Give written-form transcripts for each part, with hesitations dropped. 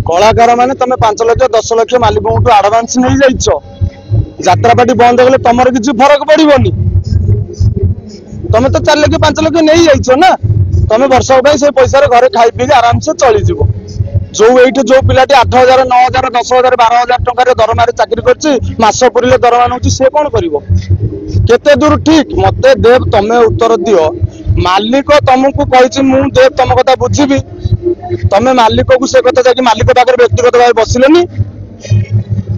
कलाकार माने तुम 5 लाख 10 लाख मालिक आडभांस नहीं जाइछ यात्रा पार्टी बंद हो तुम किसी फरक पड़ोनी तुम तो 4 लाख 5 लाख नहीं जाइछ ना तुम वर्ष से पैसा घरे खाई पी आराम से चलीज जो ये जो पिलाटी 8,000 9,000 10,000 12,000 टकर दरमार चाकरी करस पुरले दरमा नौ सी कौन करते दूर ठीक मत देव तमें उत्तर दियो मालिक तुमको कही देव तुम कथा बुझी तमें मालिक को से कथा जाकि मालिक पाखे व्यक्तिगत भाव बसिलेनी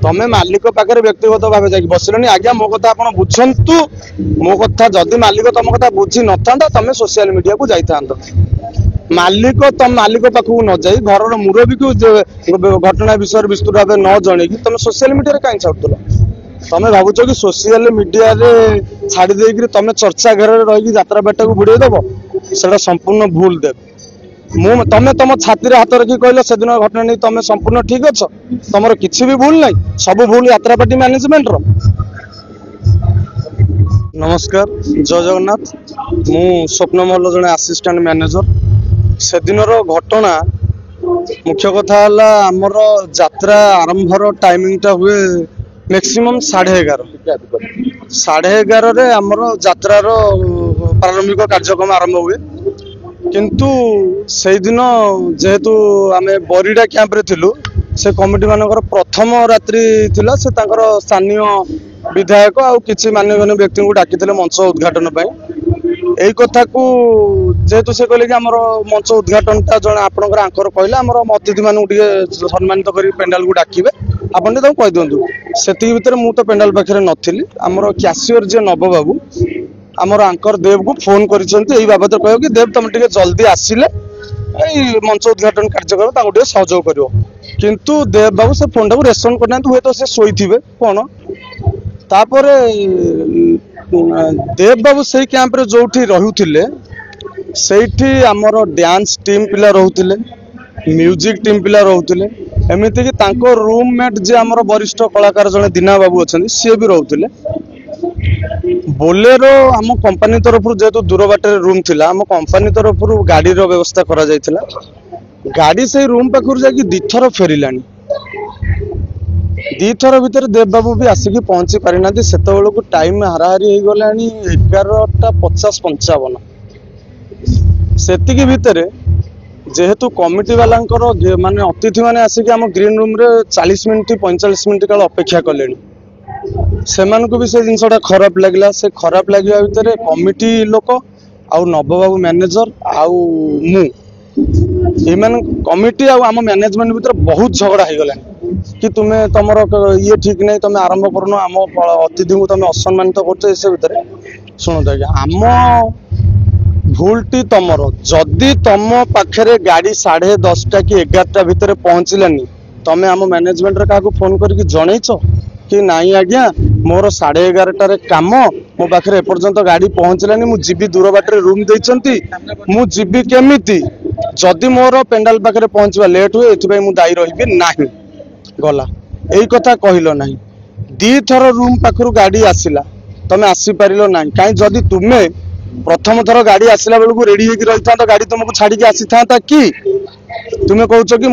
तमें मालिक पाखे व्यक्तिगत भाव जा बसिलेनी आज्ञा मो कथा आप बुझंतु मो कथा जदि मालिक तुम कथा बुझी न था तुम सोशल मीडिया को जाता मालिक तुम मालिक पाखक न जा घर मुरबी को घटना विषय विस्तृत भाव न जन तुम सोशल मीडिया कहीं छाड़ुल तुम भावुच कि सोशल मीडिया छाड़ी देकर तुम चर्चा घेर रही यात्रा पेटा को बुड़ेदब से संपूर्ण भूल देव तुम तुम छाती हाथ रखी कहल से दिन घटना नहीं तुम संपूर्ण ठीक अच्छ तुम किसी भी भूल ना सब भूल यात्रा पार्टी मैनेजमेंट रो। नमस्कार जय जगन्नाथ मु स्वप्न मल्ल जड़े असिस्टेंट मैनेजर से दिन घटना मुख्य कथा आमर यात्रा आरंभर टाइमिंगटा हुए मैक्सिमम 11:30 11:30 आमर यात्रार प्रारंभिक कार्यक्रम आरंभ हुए किंतु से दिन जेहेतु आम बरीडा कैंप रे थिलु से कमिटी मानकर प्रथम रात्रि थिला से तांकर स्थानीय विधायक आ किछि मान्यगण्य व्यक्ति को डाकिथिले मंच उद्घाटन यही कथा को जेहेतु से कहले कि आमर मंच उद्घाटन जन आपनकर आंकर कहले आमर अतिथि मान सम्मानित कर पेंडाल को डाकिबे आपन तो कह दिंतु से भितर मु तो पेंडाल पाखे नथिली आमर कैशियर जे नव बाबू आमर आंकर देव को फोन कर बाबद कह कि देव तुम टे जल्दी आसिले मंच उद्घाटन कार्यक्रम सहयोग कर किंतु देव बाबू से फोन टाक रेस्पॉन्ड करना हुए तो से शोथे कौन तापर देव बाबू से कैंप रे जो रुले से आमर डांस टीम पिला रोते म्यूजिक टीम पिला रोते एमती कि रूममेट जे आमर वरिष्ठ कलाकार जड़े दीना बाबू अच्छा सी भी रोते बोलेरो आम कंपनी तरफ जेहेतु दूर बाटर रूम थिला आम कंपनी तरफ गाड़ी व्यवस्था करा जायतिला गाड़ी से रूम पाखर जाकि दिथर फेरिलानी दिथर भितर देव बाबू भी आसिक पहुंची पारि ना से टाइम हाराहारी हो गला 11:50-55 सेतिकी भितर जेहेतु कमिटी वालांकर माने अतिथि माने आसिक आम ग्रीन रूम रे 40 मिनिट 45 मिनिट काल अपेक्षा कले सेमान को भी से जिनसा खराब लगला से खराब लगे भितर कमिटी लोक आउ नवबाबू मैनेजर आउ मु कमिटी आम मैनेजमेंट भितर बहुत झगड़ा हो गला कि तुम्हें तुम ये ठीक नहीं तुम आरंभ करन आम अतिथि को तुम असम्मानित कर भितर शुणु आम भूलटी तुमर जदि तुम पाखे गाड़ी 10:30 कि 11 भितर पहुँचलानी तुम आम मैनेजमेंट क्या फोन करके जनईच कि नाई आज्ञा मोर 11:30 काम मो पाखे एपर्यंत गाड़ी पहुँचलानी मुझी दूर बाटर रूम देती मुझी केमिति जदि मोर पेंडाल पाखे पहुँचवा लेट हुए ये दायी रही ना गला यही कथा कहल ना दी थर रूम पाखर गाड़ी आसला तुम आसीपार ना कहीं जदि तुम्हें प्रथम थर गाड़ी आसला बेलू रेडी रही था गाड़ी तुमको छाड़ी आसी था कि तुम्हें कौच कि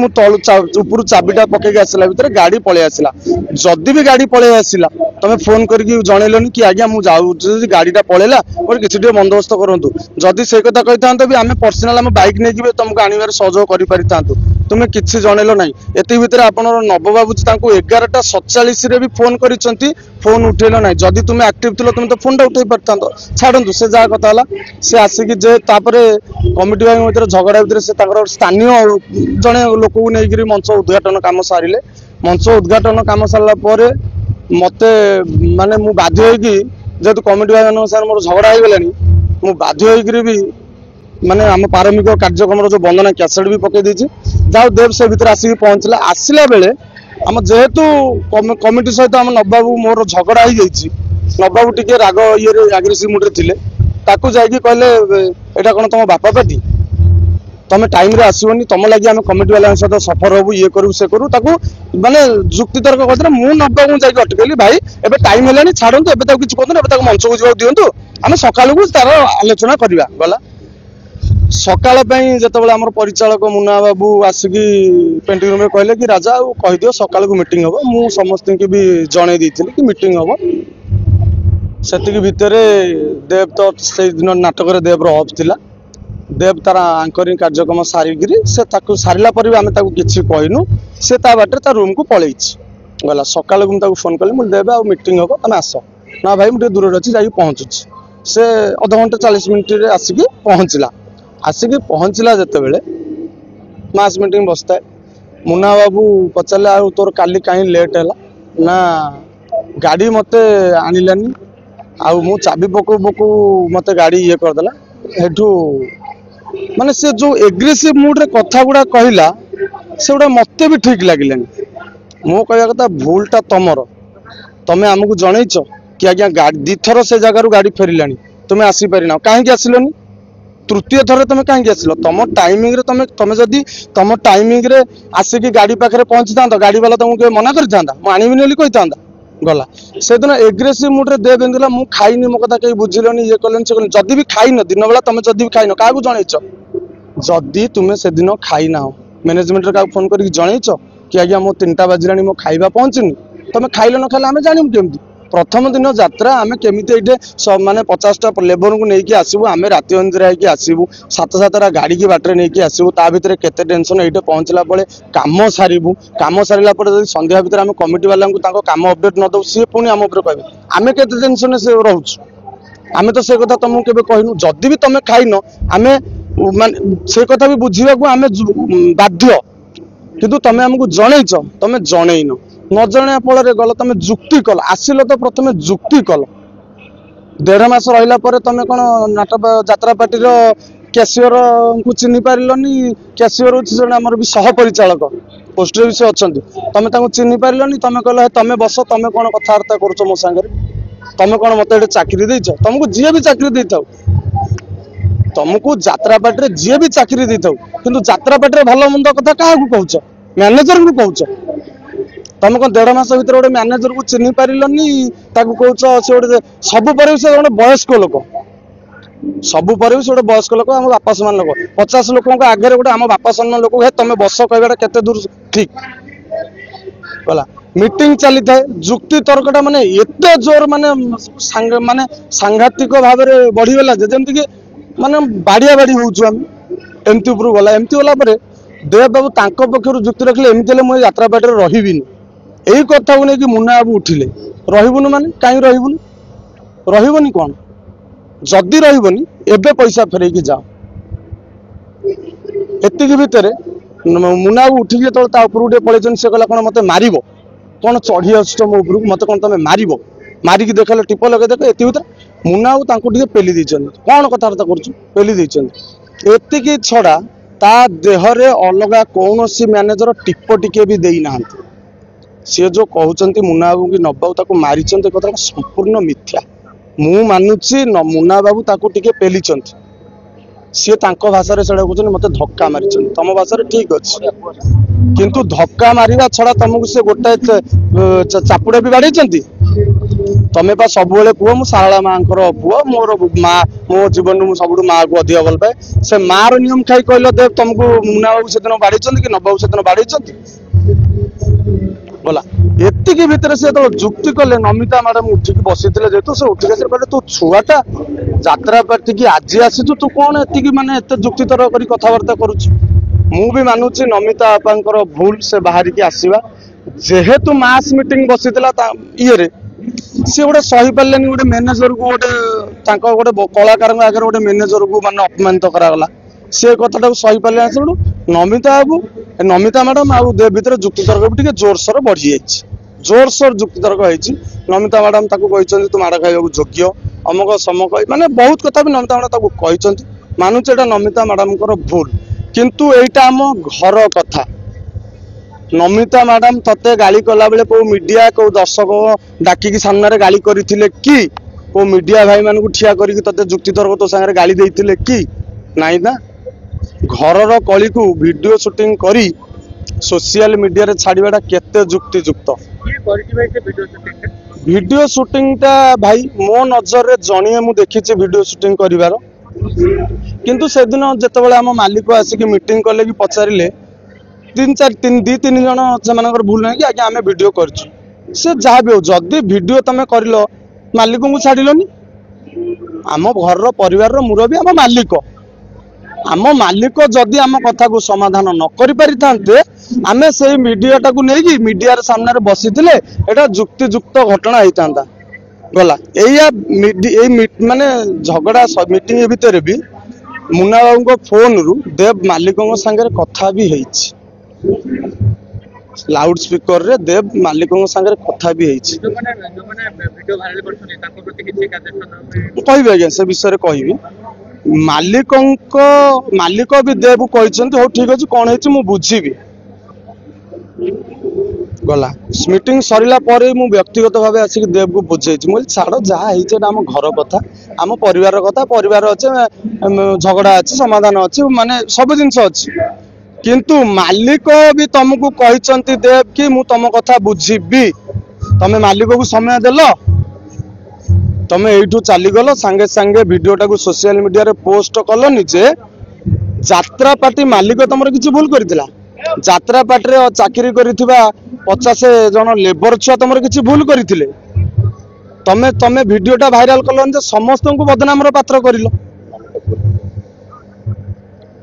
ऊपर चाबीटा पकईक आसला भितर गाड़ी पलि आसला जदि भी गाड़ी पलि आसला तुम फोन करके जनइलनि कि आज्ञा मुझे गाड़ीटा पलैला और किसी बंदोबस्त करूँ जदि से कथा कही था भी आम पर्सनाल आम बैक नहीं तुमको आनबार सहयोग कर तुम्हें किसी जनइल ना ये भितर आप नवबाबू 11:47 भी फोन कर फोन उठेल ना जदि तुम्हें एक्टिव थी तुम तो फोन उठे पार छाड़ू से जहाँ कथा से आसिक कमिटी भाई मध्य झगड़ा भितर से स्थानीय जड़े लोक को लेकर मंच उद्घाटन कम सारे मंच उद्घाटन कम सारा मत माने मु बाध्य जेहेतु कमिटी भाई मान सारे मोर झगड़ा हो गलानी मु बाध्य भी माने आम प्रारंभिक कार्यक्रम जो वंदना कैसेट भी पकई देछि जाओ देव से भितर आसिक पहुँचला आसला बेले आम जेहेतु कमिटी सहित आम नवबाबू मोर झगड़ा हो जाइए नवबाबू टिके राग ये आग्रेसिव मुड रे ताकू जाइए कहले एटा कौन तुम बापा पार्टी तुम टाइम रे आसोनी तुम लगे आम कमिटी वाला सहित सफर हबू ये करू से करू ताकू माने जुक्ति तर्क कहते मु नवबाबू जाकि अटकली भाई एबे टाइम हेलानी छाड़ू एबे किसी कहते मंच को जावा दिंतु आम सकाल को तार आलोचना करवा गला सकाळ जितेबाला आम परिचालक मुन्ना बाबू आसिकी पेंटिंग रूम कहले कि राजा कहीदियो सकाल को मीटिंग हम मु समस्त की भी जन कि मीटिंग हम से भितर देव तो से दिन नाटक देव ऑफ थिला देव तार आंकरिंग कार्यक्रम सारिकी से सारा पर भी आम किसी कहनु से बाटे रूम को पलि गला सकाल को मुझे फोन कली मुझे देव मीटिंग हम तुम आस ना भाई मुझे दूर अच्छी जा पहुँचुची से अध घंटे 40 मिनिट आसिकी पहुँचला आसिकी पहुँचला जिते बड़े मास मीटिंग बसता है मुन्ना बाबू पचारे आ तोर काली कहीं लेट है ना गाड़ी मत आनिलानी आउ चाबी पकू पकू मत गाड़ी ये करदेला हेठू माने से जो एग्रेसिव मूड रे कथा गुड़ा कहला से गुड़ा मत भी ठीक लगिलानी मो कहया कथा भूलटा तमर तमे आमको जनईच कि आज्ञा दी थर से जगार गाड़ी फेरिलानी तुम्हें आसी पारिना कहीं आसिलनी तृतीय थर तुम कहीं आसिल तुम टाइमिंग रे तुम जदि तुम टाइमिंग रे आसिकी गाड़ी पाखे पहुंची था गाड़ी वाला तुमको मना करता मुझे आनी कही था गला से दिन एग्रेसिव मुड्रे दे बेंदिला मु खाइनी मो कथा कहीं बुझिलनी ये कलेन से कलेन जदि भी खाइन दिन बेला तुम जदि भी खाइन क्या जनईच जदि तुम्हें से दिन खाइना मैनेजमेंट रे फोन करके जनईच कि आज्ञा मो 3टा बाजिलानी मो खाइबा पहुंचनी तुम खाइल न खाइले आम जानू केमती प्रथम दिन यात्रा आम केमी ये सब माने 50टा लेबर को लेकिन आसबू आम राति अंजरा होगी आसबू 7-7टा गाड़ी की बाटर नहीं आसबू ता भितर केते टेंशन ये पहुँचला बेले कम सारू कम सारा संध्या भितर आम कमिटी वाला कम अपडेट न दो सी पुणी आम कहे आम के टेंशन से रोच आम तो से कथा तुमको केबे कहनु जदि भी तुम खाइन आम मान से कथा भी बुझा आम बाध्य किंतु तुम आमको जनईच तुम जनईन न जन फल गल तुम जुक्ति कल आसिल तो प्रथम जुक्ति कल 1.5 मास रहा तुम कौन नाटक यात्रा पार्टी कैशियर को चिन्ह पार्लनी कैशियर हूँ आम भी सह परिचालक पोस्ट भी से अच्छा तुम चिन्ह पार्लनी तुम कहल तुम बस तुम कौन कथबार्ता कर मो सांगे तुम कौन मत चाकरी देच तुमको जी भी चाकरी दे था तुमको यात्रा पार्टी जी भी चाकरी दे था कि यात्रा पार्टी भल मंद कथा क्या कहच मैनेजर को कहच तुम कौन 1.5 मास भर गोटे मैनेजर को चिन्ह पार्लनी कहच से गोटे सब पर से गोटे वयस्क लोक सबू पर भी गोटे वयस्क लोक आम बापा समान लोक 50 लोक आगे गोटे आम बापा समान लोक तुम बस कहटा केते दूर ठीक गला मीटिंग चली थाए जुक्ति तर्कटा माने एते जोर माने सांघातिक भाव में बढ़ीगला जमती कि माने बाड़िया बाड़ी होचु आम एमती ऊपर गला एमती गला पर देव बाबू तांको पक्षर जुक्ति रखले एमती मुझे यात्रा पार्टी रही यही कथा को लेकिन मुन्ना बाबू उठिले रहीबुनु माने कहीं रहीबुनु रहीबनी कौन जदि रहीबनी एबे पैसा फेरे जाओ एतिक भितर मुन्ना बाबू उठिक जो उपरକୁ पलैन से कहला कौन मत मार कौन चढ़ी आस मो उपरକୁ मत कौन तुम मार मारिकी देखा टिप लगे देख ये भितर मुन्ना बाबू टे पेली देछन कौन कथबार्ता कर पेली देछन एतिक छड़ा ता देहरे अलग कौन मैनेजर टिप टिके भी देना सी जो कहते मुन्ना बाबू की नबाबू ताको मारी कथा संपूर्ण मिथ्या मु मानुची मुन्ना बाबू ताको टिके पेली सी भाषा कहते मत धक्का मारी तुम भाषा ठीक अच्छे किंतु धक्का मारिबा छड़ा तुमको से गोटे चापुड़ा भी बाड़े तमें पा सब पुओ मु सारला माँ पुओ मोर माँ मो जीवन में सब माँ को अधिक भल पाए से मार नियम खाई कहल देव तुमको मुन्ना बाबू से दिन बाड़े कि नबाबू से दिन बाड़े गला एतिक भितर से तो जुक्ति कले नमिता मैडम उठिक बसी जेतु से उठिक आस कहले तू छुआटा यात्रा पार्टी की आज आसी तू कौन एतिक माने एत जुक्ति तरह करी कथबार्ता करुच मु भी मानुची नमिता बापांकर भूल से बाहर की आसवा जेहेतु मास मीटिंग बसी ये सी गोटे सही पारे गोटे मैनेजर को गोटे कलाकार आगे गोटे मैनेजर को मान अपमानित करागला से कथा सही पारे आस नमिता बाबू नमिता मैडम आउ देव भितर जुक्ति तर्क भी जोरसोर बढ़ी जाइए जोरसोर जुक्ति तर्क होती नमिता मैडम कहते तू माड़ खाइबा योग्य अमक समक माने बहुत कथा भी नमिता मैडम कहते मानुचे एटा नमिता मैडम भूल किंतु एटा आम घर कथा नमिता मैडम तते गाली कला बेले को मीडिया को दर्शक डाकिकी सामने गाली करथिले कि को मीडिया भाई मान को ठिया करिक तते जुक्ति तर्क तो संगे गाली देथिले कि नाई ना घर कली को वीडियो शूटिंग करी सोशल मीडिया रे छाड़ीबाटा केते जुक्ति युक्त वीडियो शूटिंग टा भाई मो नजर रे जणिए मु देखिछि वीडियो शूटिंग करिवार किंतु से दिन जितेबाला आम मालिक आसिक मीटिंग कले कि पचारे दी तीन जन से भूल ना कि आज्ञा आम भिड कर जहाँ भी हो जदि भिड तुम कर मालिक को छाड़िलनि आम घर परिवार मुरबी आम मालिक जदि आम कथा को समाधान न कर पारि थांते आमे से मीडियाटा को नहीं मीडिया सामने बसी एटा जुक्तियुक्त घटना होता गला माने झगड़ा मीटिंग भितर भी मुन्ना बाबू फोन रु देव मालिक सांगे कथा भी लाउड स्पीकर रे देव मालिक सांगे कथा भी कहि आज्ञा से विषय कहि मालिक भी देव कहते हो ठीक अच्छे कौन है बुझी गला मीटिंग सरला मु व्यक्तिगत भाव आसिक देव को बुझे छाड़ जहाँ आम घर कथा आम परिवार कथा परिवार अच्छे झगड़ा अच्छे समाधान अच्छे माने सब जिन अच्छी किंतु मालिक भी तुमको कहते देव कि मु तुम कथा बुझी तमे मालिक को समय देल तमे एठू चलीगल सांगे सांगे वीडियोटा को सोशल मीडिया रे पोस्ट कलनि जे यात्रा पार्टी मालिक तुम किसी भूल करथिला यात्रा पार्टी रे चाकरी करिथिबा 50 जन लेबर छुआ तुम किसी भूल करथिले तमे तमे वीडियोटा भाइराल कलनि जे समस्त को बदनाम रो पात्र करिलो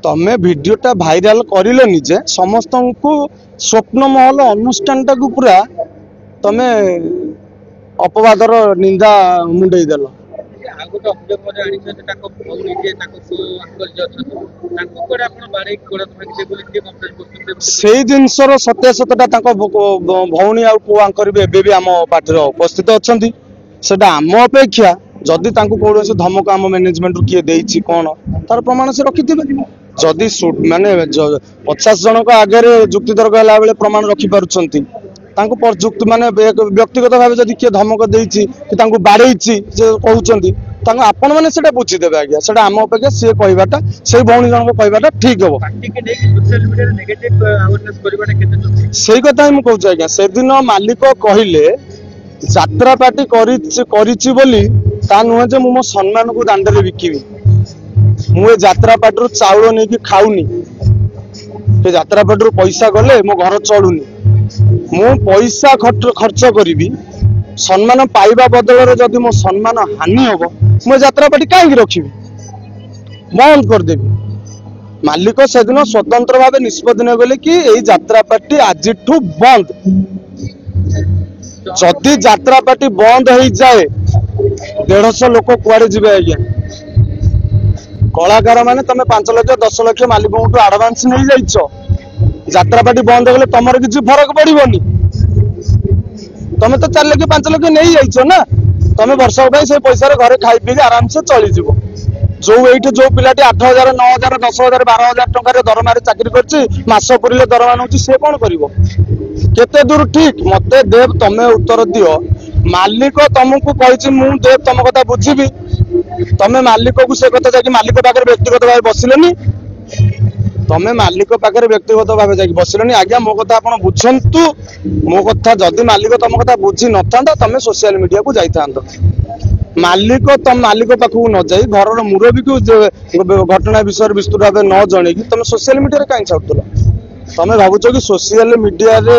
तमे वीडियोटा भाइराल करिलोनि जे समस्त को स्वप्न महल अनुष्ठान टा को पूरा तमे अपवादर निंदा मुंडई देल से जिनसर सत्यासतटा भौणी आ पुआ भी आम पार्टी उपस्थित अच्छा सेटा आम अपेक्षा जदि कौन धमक आम मैनेजमेंट किए देछि कौन तार प्रमाण से रखि जदि माने 50 जन आगे जुक्तितर्क है बेले प्रमाण रखि पारुछंती माने व्यक्तिगत भाव जदि किए धमक देछि कि तांको बाड़ेछि जे कहउछंती तांको आपण माने सेटा बुझिदेबे आज्ञा सेटा आम अपेक्षा से कहबाटा से भौणी जन कहबाटा ठीक हबो सेई कथा हम कहउछ आज्ञा से दिन मालिक कहिले यात्रा पार्टी करिछि बोली ता नुहे जे मो सम्मान को दांडरे बिकिबी मु यात्रा पार्टी रु चाउल नै कि खाउनी ते यात्रा पार्टी रु पैसा गले मो घर चलुनी मु पैसा खर्च करी सम्मान पाइबा बदल जदि मो सम्मान हानि हम मो यात्रा पार्टी कहीं रखी बंद करदेवी मालिक से दिन स्वतंत्र भाव निष्पत्ति न गले कि यात्रा पार्टी आज बंद जदि यात्रा पार्टी बंद हो जाए 150 लोक कुआड़े जीवे आज्ञा कलाकार माने तमे 5 लाख 10 लाख मालिक आडवांस नहीं जाइछ यात्रा पार्टी बंद हो तुम किसी फरक पड़ोनी तुम तो 4 लाख 5 लाख नहीं जाइछ ना तुम वर्ष से पैसा घरे खाई पी आराम से चलीज जो ये जो पिलाटी 8,000 9,000 10,000 12,000 टकर दरमा चाकरी करस पुरले दरमा नौ सी कौन कर केते दूर ठीक मते देव तमे उत्तर दियो मालिक तुमको कही मु देव तुम कथा बुझी तमे मालिक को से कथा जाकि मालिक पाखे व्यक्तिगत भाव बसिलेनी तमे मालिक पाखे व्यक्तिगत भाव जाकि बसिलेनी आज्ञा मो कथा आपण बुझंतु मो कथा जदि मालिक तुम कथा बुझी न था तमे सोशल मीडिया को जाई थांतो मालिक तुम मालिक पाखु न जाई घर मुरबी को घटना विषय विस्तृत भाव न जणे कि तुम सोशल मीडिया रे काई छाड़तलो तमे भावुछ कि सोशल मीडिया रे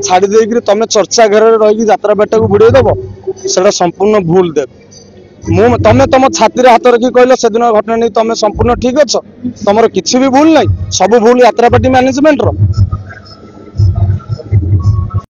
छाड़ी देकरी तमे चर्चा घर रे रही यात्रा बेटा को बुड़े देबो सेटा संपूर्ण भूल देव तमे तुम छाती हाथ रखी कहल से दिन घटना नहीं तुम संपूर्ण ठीक अच्छ तुम किसी भी भूल नहीं सब भूल यात्रा पार्टी मैनेजमेंट रो